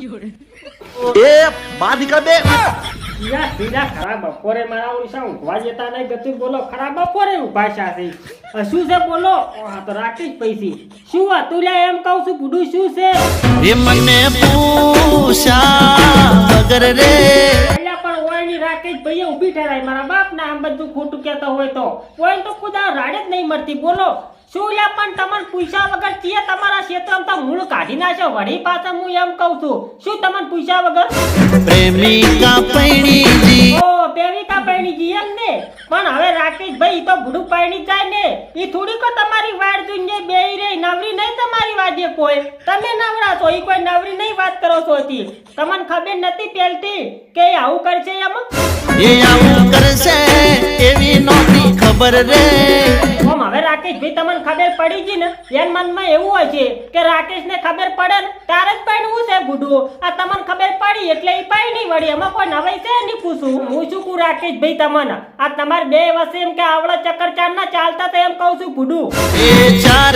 એ બહાર નીકળ બે. સીધા ખરાબ બપોરે મારા ઓળશા ઊંઘવા જતા નહીં ગતું બોલો ખરાબ બપોરે ભાષા છે શું છે બોલો આ તો રાખી જ પૈસી શું હતું લે એમ કહું છું બુડું શું છે એ મને પૂછા વગર રે એટલે પણ ઓયની રાખી જ ભાઈ ઊભી ઠરાય મારા બાપ ના આમ બધું ખોટું કહેતો હોય તો ઓય તો ખુદા રાડે જ નહીં મળતી બોલો શું લે પણ તમને પૈસા વગર ચીએ તમારા ક્ષેત્રમાં તો મૂળ કાઢી નાખ્યો વળી પાછા હું એમ કહું છું શું તમને પૈસા વગર પ્રેમિકા પૈણીજી ઓ પ્રેમિકા પૈણીજી એમ ને પણ હવે રાકેશ ભાઈ તો ભૂડું પૈણી જાય ને ઈ થોડી કો તમારી વાડ જોઈને બેહી રે નવરી નહીં તમારી વાજે કોઈ તમે નવરા છો ઈ કોઈ નવરી નહીં વાત કરો છો હતી તમને ખબર નથી પેલતી કે આવું કરશે એમ એ આવું કરશે એવી નહોતી ખબર રે ઓમ હવે રાકેશ ભાઈ તમને ખબર પડી ગઈ ને એન મનમાં એવું હોય છે કે રાકેશ ને ખબર પડે ને તારે જ પૈણવું છે ભૂડું આ તમને ખબર પડી એટલે ઈ પૈણી વળી એમાં કોઈ નવાઈ છે નહીં પૂછું હું શું કહું રાકેશ ભાઈ તમને આ તમારે બે વર્ષે એમ કે આવડા ચક્કર ચાર ના ચાલતા તો એમ કહું છું ભૂડું એ ચાર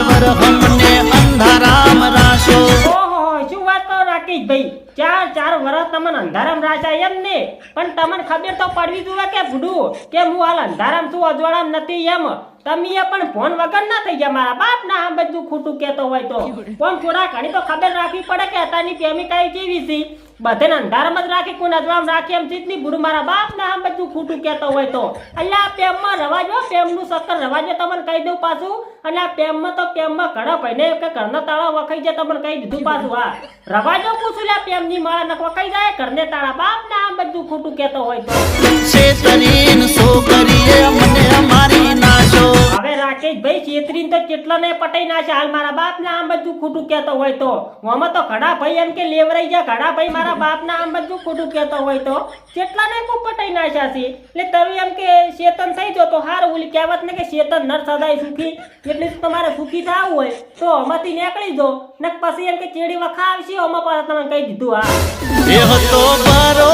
વર હમને અંધારામ રાશો ઓહો શું વાત કરો રાકેશ ભાઈ ચાર વર્ષ તમને અંધારામ રાશા એમ ને પણ તમને ખબર તો પડવી જોઈએ કે ભૂડું કે હું હાલ અંધારામ છું અજવાળામ નથી એમ તમે એ પણ ફોન વગર ના થઈ ગયા મારા બાપ ના આમ બધું ખોટું કહેતો હોય તો પણ થોડા ઘણી તો ખબર રાખવી પડે કે અત્યારની પ્રેમિકા કેવી છે બધાને અંધારામાં જ રાખી કોઈ અજવાળામ રાખી એમ ચીતની ભૂડું મારા બાપ ના આમ બધું ખોટું કહેતો હોય તો અલ્યા આ પ્રેમમાં રવાજો પ્રેમનું સક્કર રવાજો તમને કહી દઉં પાછું અને આ પ્રેમમાં તો પ્રેમમાં ઘણા ભાઈને કે ઘરના તાળા વખાઈ જાય તમને કહી દીધું પાછું હા રવાજો પૂછું લે પ્રેમની માળા નખ વખાઈ જાય ઘરને તાળા બાપ ના આમ બધું ખોટું કહેતો હોય તો શેતરીન સો કરીએ મને અમારી નાશો હવે રાકેશ ભાઈ છેતરીન તો કેટલા ને પટાઈ નાખે હાલ મારા બાપ ના આમ બધું ખોટું કહેતો હોય તો આમાં તો ઘણા ભાઈ એમ કે લેવરાઈ જાય ઘણા ભાઈ મારા બાપ ના આમ બધું ખોટું કહેતો હોય તો કેટલા ને કોઈ પટાઈ નાખ્યા છે એટલે તમે એમ કે શેતન થઈ જો તો હાર ઓલી કહેવત ને કે શેતન નર સદાય સુખી એટલે તમારે સુખી થવું હોય તો આમાંથી નીકળી જો ને પછી એમ કે ચેડી વખા આવશે આમાં પાછા તમે કહી દીધું હા એ હતો બરો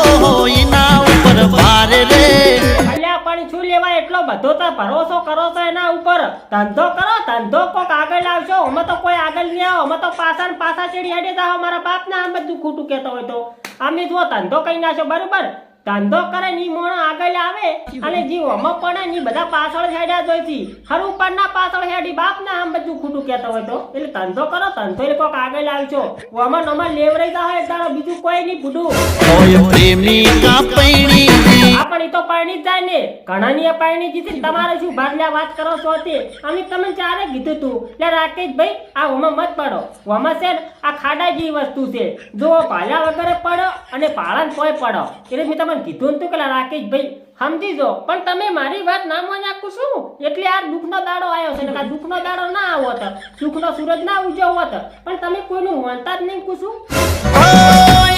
એના ઉપર ભારે રે અલ્યા પણ શું લેવા એટલો બધો તો ભરોસો કરો છો એના ઉપર ધંધો કોક આગળ લાવશો અમે તો કોઈ આગળ નહીં આવો અમે તો પાછા ને પાછા ચેડી હેડે જાઓ મારા બાપ ના આમ બધું ખોટું કહેતો હોય તો અમે જો ધંધો કઈ નાખો બરોબર ધંધો કરે ની મોણો આગળ આવે અને જીવ અમે પડે ની બધા પાછળ હેડ્યા જોઈ છે હર ઉપર ના પાછળ હેડી બાપ ના આમ બધું ખોટું કહેતો હોય તો એટલે ધંધો કરો ધંધો એટલે કોક આગળ આવશો અમે નમર લેવરાઈ જાવ એટલે બીજું કોઈ નહીં ભૂડું ઓય પ્રેમિકા પૈણીજી પણ ઈ તો પાણી જાય ને ઘણાની પાણી જીતી તમારે શું ભાગલા વાત કરો છો તે અમે તમે ચારે કીધું તું એટલે રાકેશ ભાઈ આ ઓમાં મત પડો ઓમાં છે આ ખાડા જેવી વસ્તુ છે જો ભાલા વગર પડો અને પાળન કોઈ પડો એટલે મેં તમને કીધું તું કે રાકેશ ભાઈ સમજી જો પણ તમે મારી વાત ના માની નાખું છું એટલે આ દુઃખનો દાડો આવ્યો છે ને દુઃખનો દાડો ના આવો તો સુખનો સૂરજ ના ઉજ્યો હોત પણ તમે કોઈનું માનતા જ નહીં પૂછું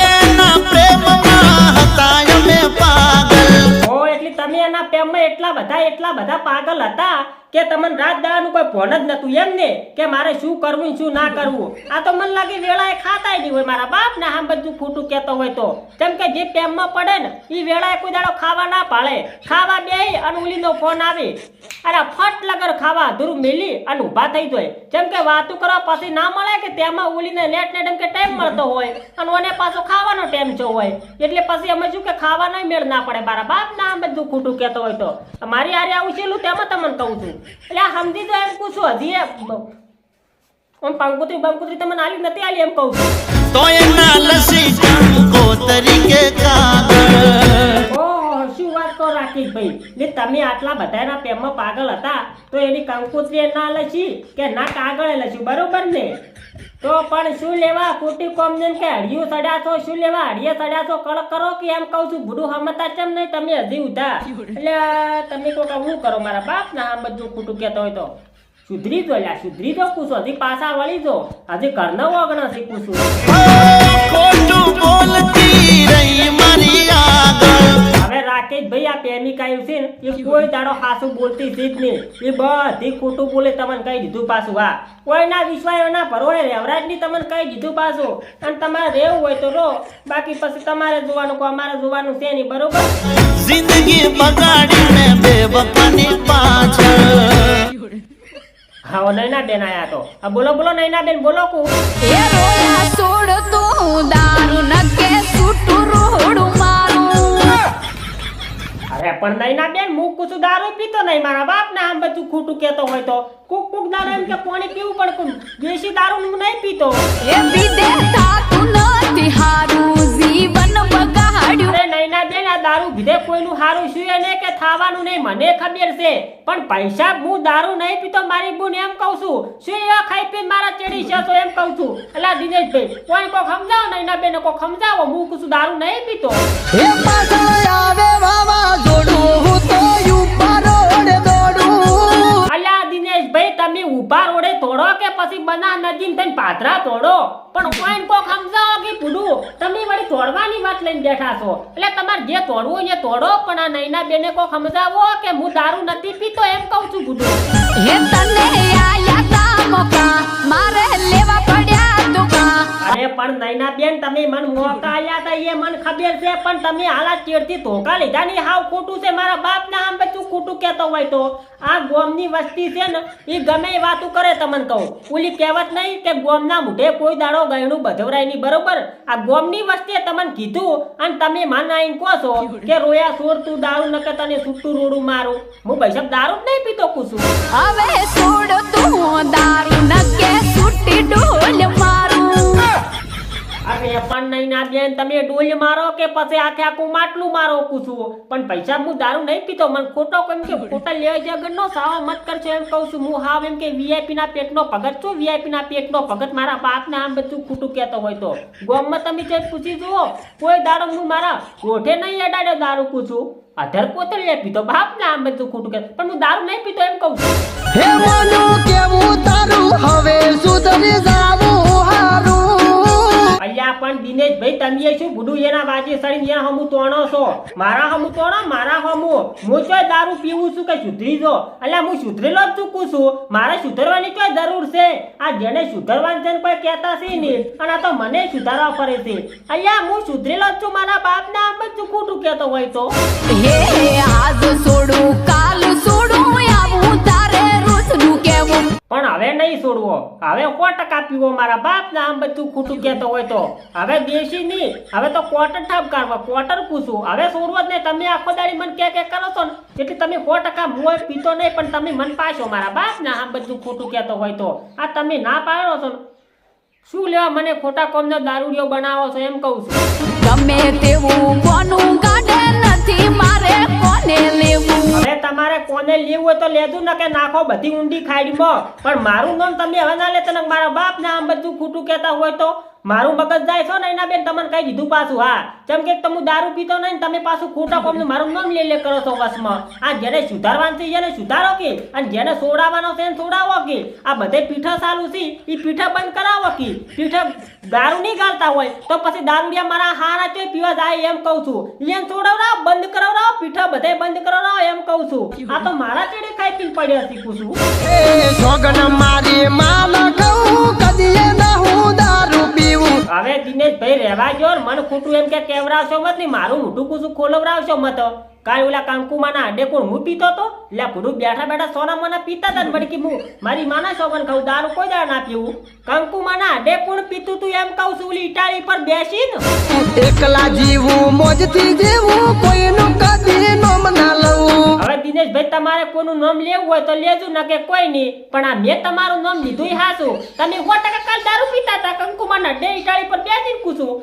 એના પ્રેમમાં હતા અમે પાગલ ઓ એટલે તમે એના પ્રેમમાં એટલા બધા પાગલ હતા કે તમને રાત દાડાનું કોઈ ભોન જ નતું એમ ને કે મારે શું કરવું શું ના કરવું આ તો મને લાગે વેળાએ ખાતાય નહીં હોય મારા બાપ ને આમ બધું ખોટું કહેતો હોય તો કેમ કે જે પ્રેમમાં પડે ને એ વેળાએ કોઈ દાડો ખાવા ના પાડે ખાવા બેહી અને ઉલીનો ફોન આવે અરે ફટ લગર ખાવા ધૂર મેલી અને ઊભા થઈ જાય જેમ કે વાતું કરવા પછી ના મળે કે તેમાં ઉલીને નેટ એમ કે ટાઈમ મળતો હોય અને ઓને પાછો ખાવાનો ટાઈમ જો હોય એટલે પછી અમે શું કે ખાવાનો મેળ ના પડે મારા બાપ ના આમ બધું ખોટું કહેતો હોય તો મારી હારે આવું છેલું તેમાં તમને કહું છું એટલે સમજી તો એમ પૂછું હજી આમ બંકુતરી તમને આલી નથી આલી એમ કહું છું તો એના લસી ટંકો તરીકે કાગળ ઓહો શું વાત કરો રાકેશ ભાઈ ને તમે આટલા બધાના પ્રેમમાં પાગલ હતા તો એની કંકોત્રી ના લસી કે ના કાગળે લસ્યું બરોબર ને તો પણ શું લેવા ખોટી કોમજન કે હડિયું સડ્યા છો શું લેવા હડિયે સડ્યા છો કળક કરો કે એમ કહું છું ભૂડું હમતા કેમ નહીં તમે હજી ઉધા એટલે તમે કોક હું કરો મારા બાપ ના આમ બધું ખોટું કહેતો હોય તો સુધરી જો લ્યા સુધરી જો પૂછો હજી પાછા વળી જો હજી ઘરના વગણા શીખું છું ખોટું બોલતી રહી મારી આગળ હવે રાકેશ ભાઈ આ પ્રેમિકા એવું છે ને એ કોઈ દાડો હાસું બોલતી શીખ નહીં એ બધી ખોટું બોલે તમને કહી દીધું પાછું હા કોઈના વિશ્વાસ ના ભરોળે રેવરાજ ની તમને કહી દીધું પાછું અને તમારે રહેવું હોય તો રો બાકી પછી તમારે જોવાનું કોઈ અમારે જોવાનું છે નહીં બરોબર જિંદગી બગાડીને બેવફાની પાછળ હા નૈના બેન આયા તો બોલો નૈના બેન બોલો કુ એ રોયા છોડ તું પણ નહીં ના બેન હું કુછું દારૂ પીતો નહીં મારા બાપ ને આમ બધું ખોટું કહેતો હોય તો કુક દારૂ એમ કે પાણી પીવું પણ કોણ દેશી દારૂ હું નહીં પીતો એ વિદેતા તું નથી હારું જીવન બગાડ્યું અરે નહીં ના બેન આ દારૂ પીધે કોઈનું હારું શું ને કે થાવાનું નહીં મને ખબર છે પણ પૈસા હું દારૂ નહીં પીતો મારી બુન એમ કહું છું શું એવા ખાઈ પીને મારા ચડી છે તો એમ કહું છું અલા દિનેશભાઈ કોઈ કોક સમજાવો નહીં ના બેન કોક સમજાવો હું કુછું દારૂ નહીં પીતો એ પાછળ આવે વાવાઝોડું હું તો ઉપર ઓડે દોડું અલા દિનેશભાઈ તમે ઊભા રોડે તોડો કે પછી બના નદીમ થઈને પાથરા તોડો પણ કોઈ કોક સમજાવો કે પૂડું તમે વળી તોડવાની વાત લઈને બેઠા છો એટલે તમારે જે તોડવું હોય એ તોડો પણ આ નૈના બેને કોક સમજાવો કે હું દારૂ નથી પીતો એમ કહું છું પૂડું હે તને આયા તા મોકા મારે લેવા પડ્યા તુકા અરે પણ નૈના બેન તમે મન મોકા આયા તા એ મન ખબર છે પણ તમે હાલા ચેડથી ધોકા લીધા ની હાવ ખોટું છે મારા બાપ ના આમ બધું ખોટું કહેતો હોય તો આ ગોમની વસ્તી છે ને એ ગમે એ વાતું કરે તમને કહું ઓલી કહેવત નહીં કે ગોમના મુઢે કોઈ દાડો ગયણું બધવરાય નહીં બરોબર આ ગોમની વસ્તીએ તમને કીધું અને તમે માન આઈને કહો છો કે રોયા સોર તું દારૂ નકે તને છૂટું રોડું મારું હું ભાઈ સાહેબ દારૂ જ નહીં પીતો કુછું હવે છોડ તું દારૂ નકે છૂટી ડોલ મારું અરે પણ નહીં ના બેન તમે ડોલ મારો કે પછી આખે આખું માટલું મારો કુછું પણ પૈસા હું દારૂ નહીં પીતો મને ખોટો કેમ કે ખોટા લેવા જગર નો સાવા મત કરશો એમ કહું છું હું હાવ એમ કે વીઆઈપી ના પેટનો ભગત છું વીઆઈપી ના પેટનો ભગત મારા બાપ ને આમ બધું ખોટું કહેતો હોય તો ગોમમાં તમે જે પૂછી જુઓ કોઈ દારૂ હું મારા કોઠે નહીં અડાડ્યો દારૂ પૂછું અધર પોતે લે પીતો બાપ ને આમ બધું ખોટું કહે પણ હું દારૂ નહીં પીતો એમ કહું છું હે મોનું કેવું તારું હવે સુધરી જાવું હારું અલ્યા પણ દિનેશભાઈ તમે શું ગુડું એના વાજે સડી એના હમું તોણો છો મારા હમું તોણો મારા હમું હું ચોય દારૂ પીવું છું કે સુધરી જો અલ્યા હું સુધરેલો જ ચૂકું છું મારે સુધરવાની કઈ જરૂર છે આ જેને સુધરવાનું છે ને કોઈ કહેતા છે નહીં અને આ તો મને સુધારવા પડે છે અલ્યા હું સુધરેલો જ છું મારા બાપ ને આમ બધું ખોટું કહેતો હોય તો હે આજ છોડું કાલ છોડું આવું તારે રોજનું કેવું પણ હવે નહીં છોડવો હવે 100% પીવો મારા બાપ ને આમ બધું ખોટું કહેતો હોય તો હવે દેશી નહીં હવે તો ક્વાર્ટર ઠાપ કાઢવા ક્વાર્ટર પૂછું હવે છોડવો જ નહીં તમે આખો દાડી મને કે કરો છો ને એટલે તમે 100% હું પીતો નહીં પણ તમે મન પાછો મારા બાપ ને આમ બધું ખોટું કહેતો હોય તો આ તમે ના પાડો છો ને શું લેવા મને ખોટા કોમનો દારૂડિયો બનાવો છો એમ કહું છું ગમે તેવું કોનું ગાડે નથી મારે કોને લેવું હવે તમારે કોને લેવું હોય તો લેતું ને કે નાખો બધી ઊંડી ખાડીમાં પણ મારું નામ તમે હવે ના લેતા ને મારા બાપ ને આમ બધું ખોટું કહેતા હોય તો મારું મગજ જાય છો ને એના બેન તમને કઈ દીધું પાછું હા જેમ કે તમે દારૂ પીતો નહીં તમે પાછું ખોટા કોમનું મારું નામ લે કરો છો વસમાં આ જેને સુધારવાનું છે એને સુધારો કે અને જેને સોડાવવાનો છે એને સોડાવો કે આ બધે પીઠા ચાલુ છે એ પીઠા બંધ કરાવો કે પીઠા દારૂ નહીં ગાળતા હોય તો પછી દારૂડિયા મારા હારા ચોય પીવા જાય એમ કહું છું એને સોડાવરાવ બંધ કરાવરાવ પીઠા બધે બંધ કરાવરાવ એમ કહું છું આ તો મારા ચેડે ખાઈ પીને પડ્યા શીખું છું એ સોગન મારી માલ કહું કદીએ ના હું દારૂ પીવું હવે દિનેશભાઈ રહેવા ગયો મને ખોટું એમ કે કેવરાવશો મત નહીં મારું મોઢું કુછું ખોલવરાવશો મત કાલ ઓલા કંકુમાના આડે કોણ હું પીતો તો એટલે પૂરું બેઠા બેઠા સોના મને પીતા હતા ને વળી હું મારી માના સોગન ખાઉં દારૂ કોઈ દાડ ના પીવું કંકુમાના આડે કોણ પીતું તું એમ કહું છું ઓલી ઇટાળી પર બેસીને એકલા જીવું મોજથી જીવું કોઈનું કદી નોમ ના લઉં હવે દિનેશભાઈ તમારે કોઈનું નામ લેવું હોય તો લેજો ના કે કોઈ નહીં પણ આ મેં તમારું નામ લીધું હાસું તમે 100% કાલ દારૂ પીતા હતા કંકુમાના આડે ઇટાળી પર બેસીને પૂછું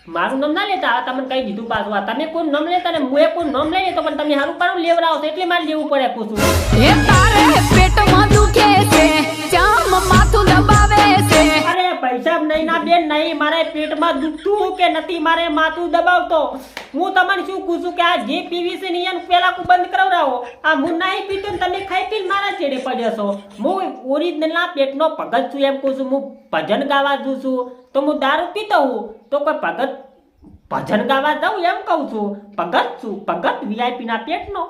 મારું નામ ના લેતા આ તમને કઈ દીધું પાછું આ તમે કોઈ નામ લેતા ને હું કોઈ નામ લઈ લેતો પણ તમે હારું પારું લેવડાવો છો એટલે મારે લેવું પડે પૂછું હે તારે પેટમાં દુખે છે ચામ માથું દબાવે છે અરે પૈસા નહીં ના બેન નહીં મારે પેટમાં દુખતું કે નથી મારે માથું દબાવતો હું તમને શું પૂછું કે આ જે પીવીસી ની એને પેલા કો બંધ કરાવરાવો આ હું નહીં પીતો ને તમે ખાઈ પીને મારા છેડે પડ્યો છો હું ઓરિજિનલ ના પેટનો ભગત છું એમ કહું છું હું ભજન ગાવા જઉં છું તો હું દારૂ પીતો હું તો કોઈ ભગત ભજન ગાવા જાઉં એમ કહું છું ભગત છું ભગત વીઆઈપી ના પેટનો